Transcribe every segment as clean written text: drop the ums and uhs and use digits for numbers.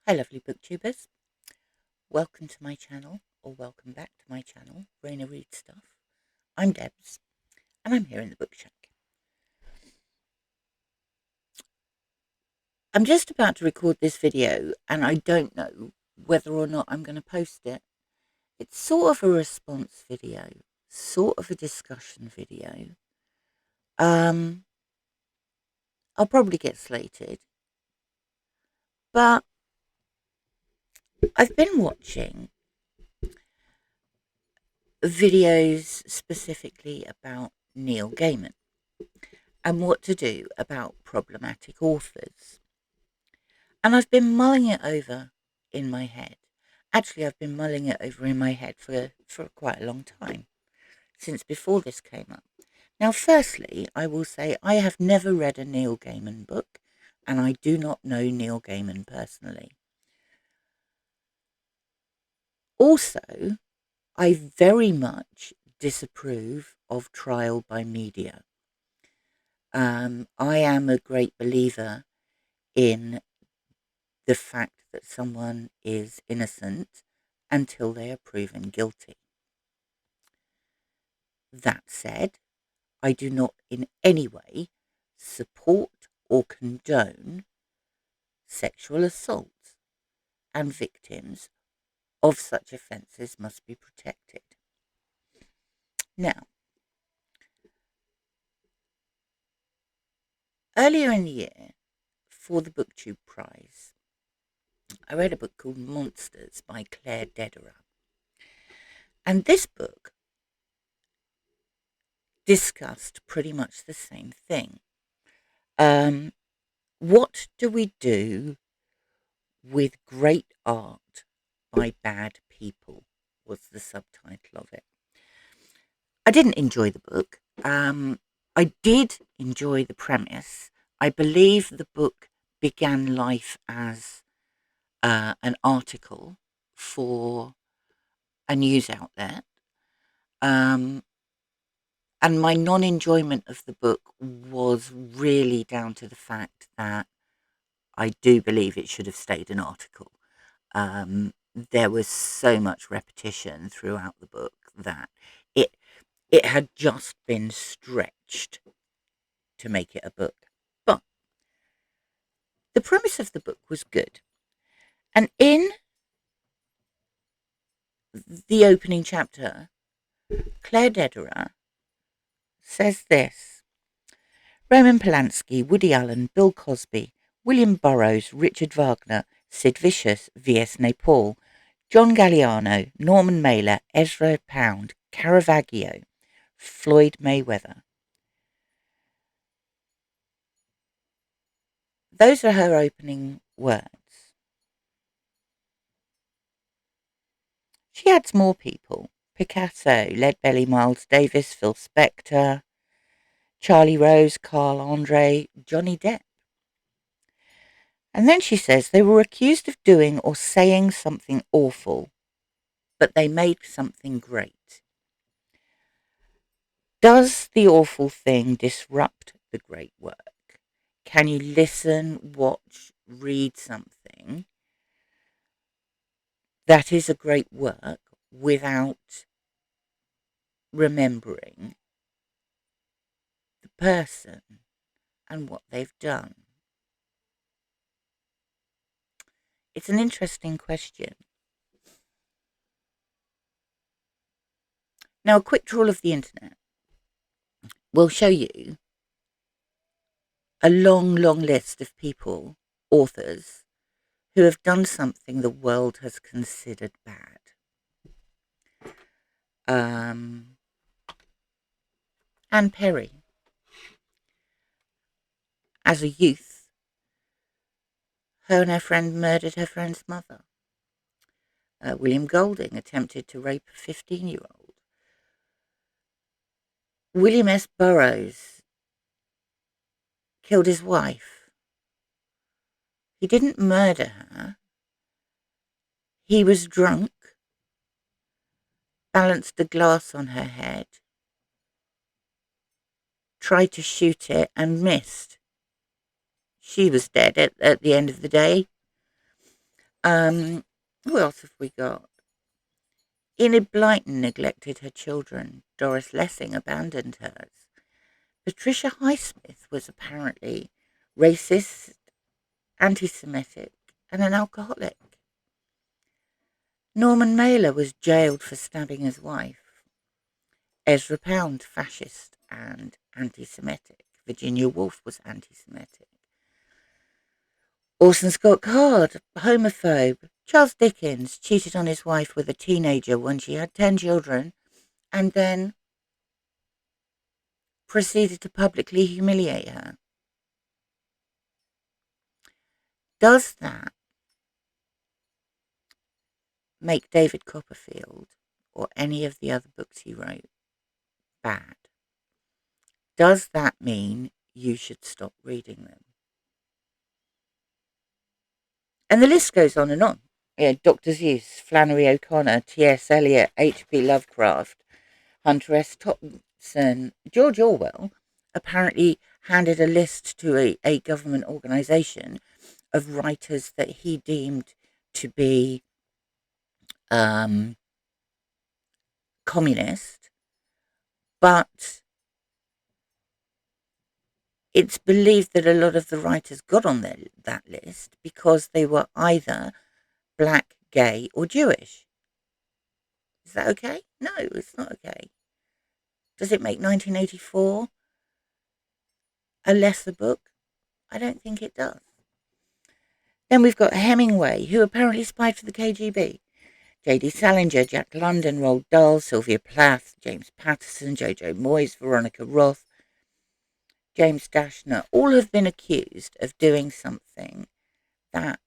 Hi lovely booktubers, welcome to my channel, or welcome back to my channel, Raina Reads Stuff. I'm Debs, and I'm here in the book shack. I'm just about to record this video, and I don't know whether or not I'm going to post it. It's sort of a response video, sort of a discussion video. I'll probably get slated, but I've been watching videos specifically about Neil Gaiman and what to do about problematic authors. And I've been mulling it over in my head. Actually, I've been mulling it over in my head for quite a long time, since before this came up. Now, firstly, I will say I have never read a Neil Gaiman book, and I do not know Neil Gaiman personally. Also, I very much disapprove of trial by media. I am a great believer in the fact that someone is innocent until they are proven guilty. That said, I do not in any way support or condone sexual assault, and victims of such offences must be protected. Now, earlier in the year, for the Booktube Prize, I read a book called Monsters by Claire Dederer. And this book discussed pretty much the same thing. What do we do with great art by bad people was the subtitle of it. I didn't enjoy the book. I did enjoy the premise. I believe the book began life as an article for a news outlet. And my non-enjoyment of the book was really down to the fact that I do believe it should have stayed an article. There was so much repetition throughout the book that it had just been stretched to make it a book. But the premise of the book was good. And in the opening chapter, Claire Dederer says this: Roman Polanski, Woody Allen, Bill Cosby, William Burroughs, Richard Wagner, Sid Vicious, V.S. Naipaul, John Galliano, Norman Mailer, Ezra Pound, Caravaggio, Floyd Mayweather. Those are her opening words. She adds more people: Picasso, Leadbelly, Miles Davis, Phil Spector, Charlie Rose, Carl Andre, Johnny Depp. And then she says they were accused of doing or saying something awful, but they made something great. Does the awful thing disrupt the great work? Can you listen, watch, read something that is a great work without remembering the person and what they've done? It's an interesting question. Now, a quick trawl of the internet will show you a long, long list of people, authors, who have done something the world has considered bad. Anne Perry, as a youth, her and her friend murdered her friend's mother. William Golding attempted to rape a 15-year-old. William S. Burroughs killed his wife. He didn't murder her. He was drunk, balanced a glass on her head, tried to shoot it and missed. She was dead at the end of the day. Who else have we got? Enid Blyton neglected her children. Doris Lessing abandoned hers. Patricia Highsmith was apparently racist, anti-Semitic, and an alcoholic. Norman Mailer was jailed for stabbing his wife. Ezra Pound, fascist and anti-Semitic. Virginia Woolf was anti-Semitic. Orson Scott Card, homophobe. Charles Dickens cheated on his wife with a teenager when she had 10 children and then proceeded to publicly humiliate her. Does that make David Copperfield or any of the other books he wrote bad? Does that mean you should stop reading them? And the list goes on and on. Dr. Seuss, Flannery O'Connor, T.S. Eliot, H.P. Lovecraft, Hunter S. Thompson. George Orwell apparently handed a list to a government organisation of writers that he deemed to be communist, but it's believed that a lot of the writers got on that list because they were either black, gay, or Jewish. Is that okay? No, it's not okay. Does it make 1984 a lesser book? I don't think it does. Then we've got Hemingway, who apparently spied for the KGB. J.D. Salinger, Jack London, Roald Dahl, Sylvia Plath, James Patterson, Jojo Moyes, Veronica Roth, James Dashner, all have been accused of doing something that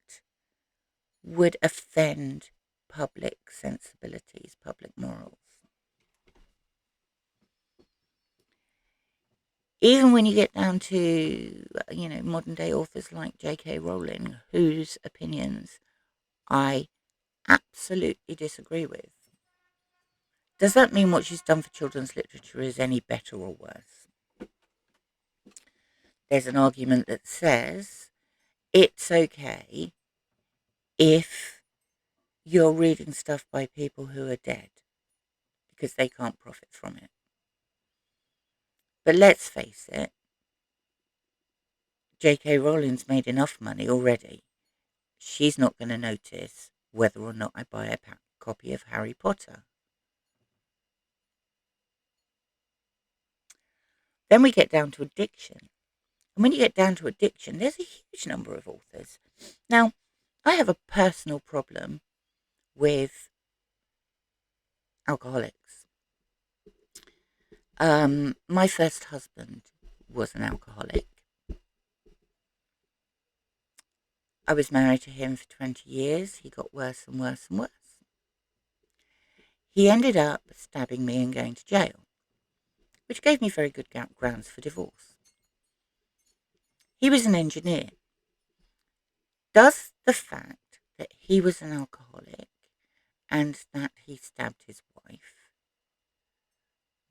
would offend public sensibilities, public morals. Even when you get down to, modern day authors like J.K. Rowling, whose opinions I absolutely disagree with. Does that mean what she's done for children's literature is any better or worse? There's an argument that says it's okay if you're reading stuff by people who are dead because they can't profit from it. But let's face it, J.K. Rowling's made enough money already. She's not going to notice whether or not I buy a copy of Harry Potter. Then we get down to addiction. And when you get down to addiction, there's a huge number of authors. Now, I have a personal problem with alcoholics. My first husband was an alcoholic. I was married to him for 20 years. He got worse and worse and worse. He ended up stabbing me and going to jail, which gave me very good grounds for divorce. He was an engineer. Does the fact that he was an alcoholic and that he stabbed his wife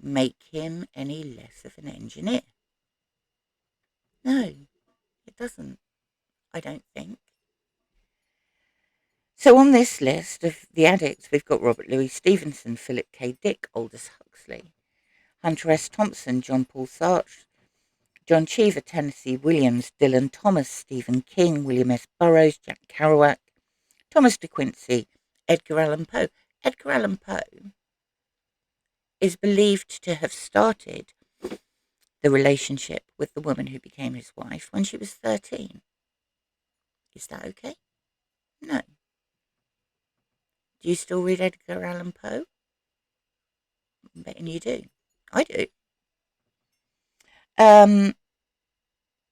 make him any less of an engineer? No, it doesn't, I don't think. So on this list of the addicts, we've got Robert Louis Stevenson, Philip K. Dick, Aldous Huxley, Hunter S. Thompson, John Paul Sartre, John Cheever, Tennessee Williams, Dylan Thomas, Stephen King, William S. Burroughs, Jack Kerouac, Thomas De Quincey, Edgar Allan Poe. Edgar Allan Poe is believed to have started the relationship with the woman who became his wife when she was 13. Is that okay? No. Do you still read Edgar Allan Poe? I'm betting you do. I do.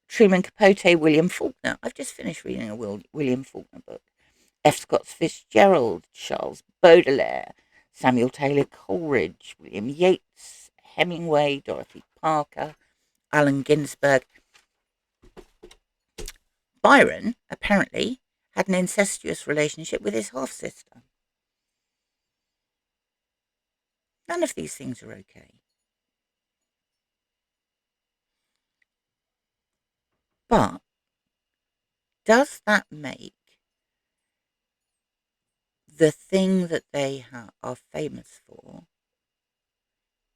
Truman Capote, William Faulkner. I've just finished reading a William Faulkner book. F. Scott Fitzgerald, Charles Baudelaire, Samuel Taylor Coleridge, William Yeats, Hemingway, Dorothy Parker, Allen Ginsberg. Byron, apparently, had an incestuous relationship with his half-sister. None of these things are okay. But does that make the thing that they are famous for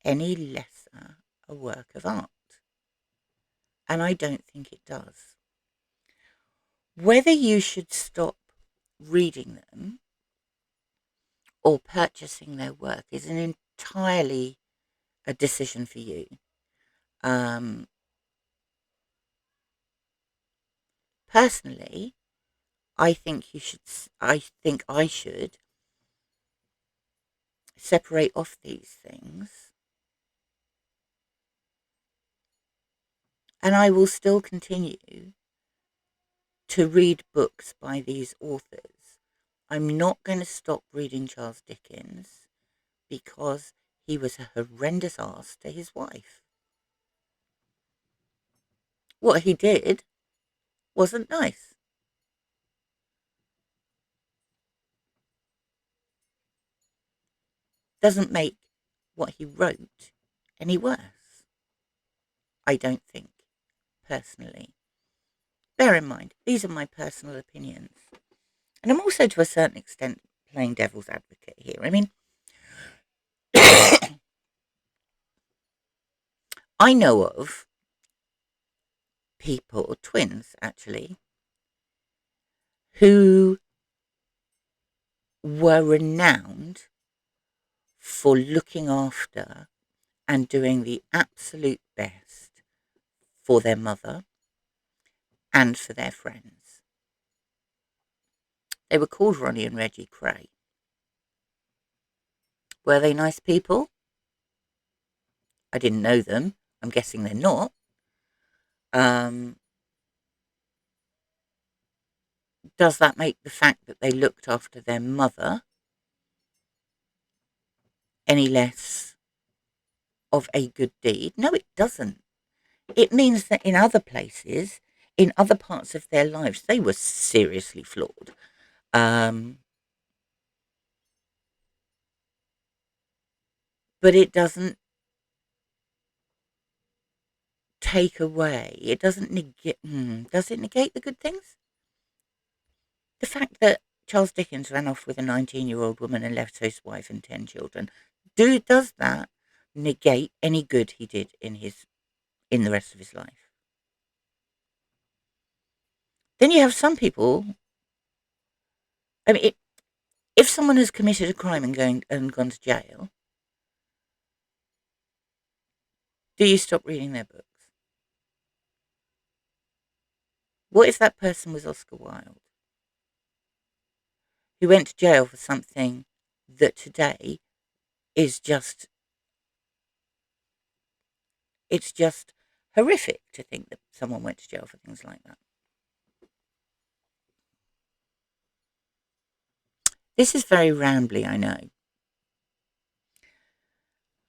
any lesser a work of art. And I don't think it does. Whether you should stop reading them or purchasing their work is an entirely a decision for you. Um, Personally, I think you should. I think I should separate off these things, and I will still continue to read books by these authors. I'm not going to stop reading Charles Dickens because he was a horrendous ass to his wife. What he did wasn't nice. Doesn't make what he wrote any worse. I don't think, personally. Bear in mind, these are my personal opinions. And I'm also, to a certain extent, playing devil's advocate here. I mean, I know of people, or twins actually, who were renowned for looking after and doing the absolute best for their mother and for their friends. They were called Ronnie and Reggie Cray. Were they nice people? I didn't know them. I'm guessing they're not. Does that make the fact that they looked after their mother any less of a good deed? No, it doesn't. It means that in other places, in other parts of their lives, they were seriously flawed. But it doesn't take away, it doesn't negate, does it negate the good things? The fact that Charles Dickens ran off with a 19-year-old woman and left his wife and 10 children, does that negate any good he did in the rest of his life? Then you have some people, I mean, if someone has committed a crime and gone to jail, do you stop reading their books? What if that person was Oscar Wilde, who went to jail for something that today is just, it's just horrific to think that someone went to jail for things like that. This is very rambly, I know.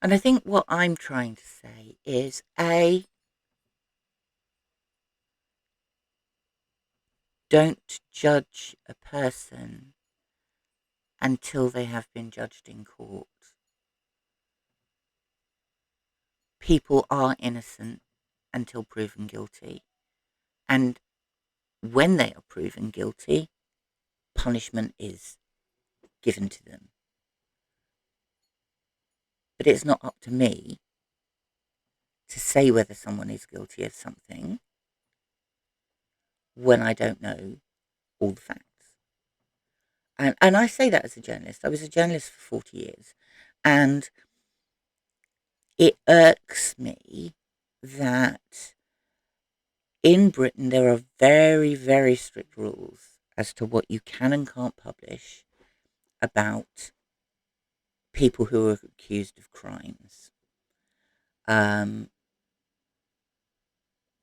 And I think what I'm trying to say is A, don't judge a person until they have been judged in court. People are innocent until proven guilty. And when they are proven guilty, punishment is given to them. But it's not up to me to say whether someone is guilty of something when I don't know all the facts. And I say that as a journalist. I was a journalist for 40 years. And it irks me that in Britain there are very, very strict rules as to what you can and can't publish about people who are accused of crimes. And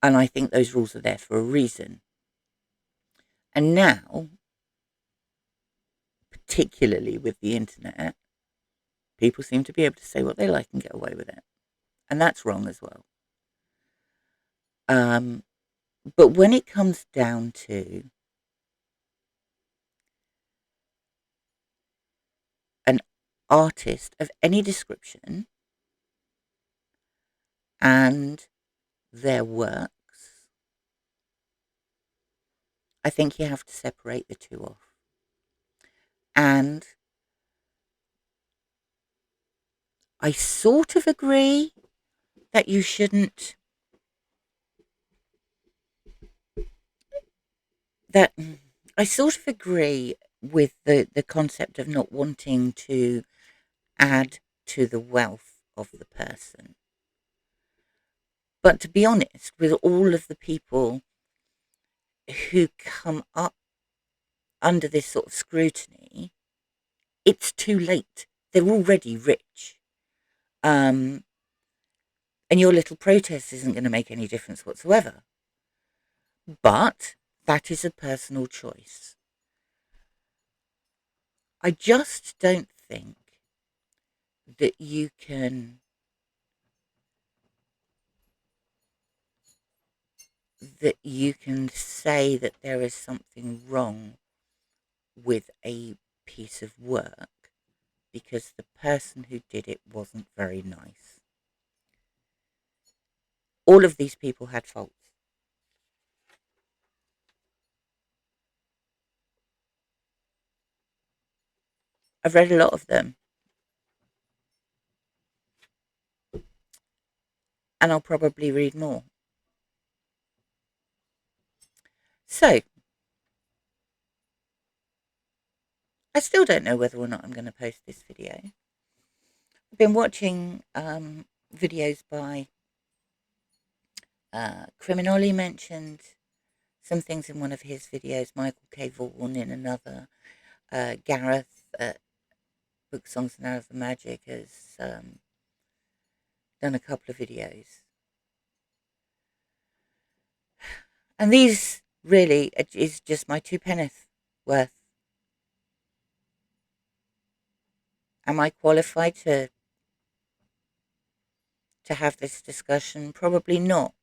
I think those rules are there for a reason. And now, particularly with the internet, people seem to be able to say what they like and get away with it. And that's wrong as well. But when it comes down to an artist of any description and their works, I think you have to separate the two off. And I sort of agree that you shouldn't, that I sort of agree with the concept of not wanting to add to the wealth of the person. But to be honest, with all of the people who come up under this sort of scrutiny, it's too late. They're already rich. And your little protest isn't going to make any difference whatsoever. But that is a personal choice. I just don't think that you can say that there is something wrong with a piece of work because the person who did it wasn't very nice. All of these people had faults. I've read a lot of them, and I'll probably read more. So, I still don't know whether or not I'm going to post this video. I've been watching videos by Olly mentioned some things in one of his videos, Michael K. Vaughan in another, Gareth at Book Songs and Hours of Magic has done a couple of videos. And these really is just my 2 pence worth. Am I qualified to have this discussion? Probably not.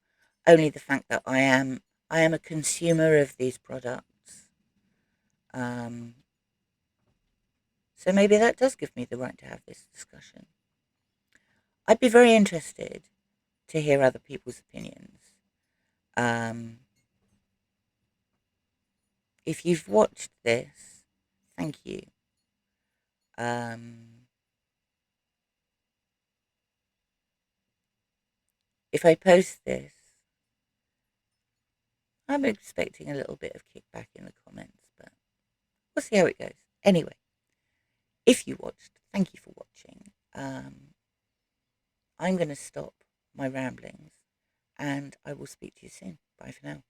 Only the fact that I am a consumer of these products. So maybe that does give me the right to have this discussion. I'd be very interested to hear other people's opinions. If you've watched this, thank you. If I post this, I'm expecting a little bit of kickback in the comments, but we'll see how it goes. Anyway, if you watched, thank you for watching. I'm going to stop my ramblings and I will speak to you soon. Bye for now.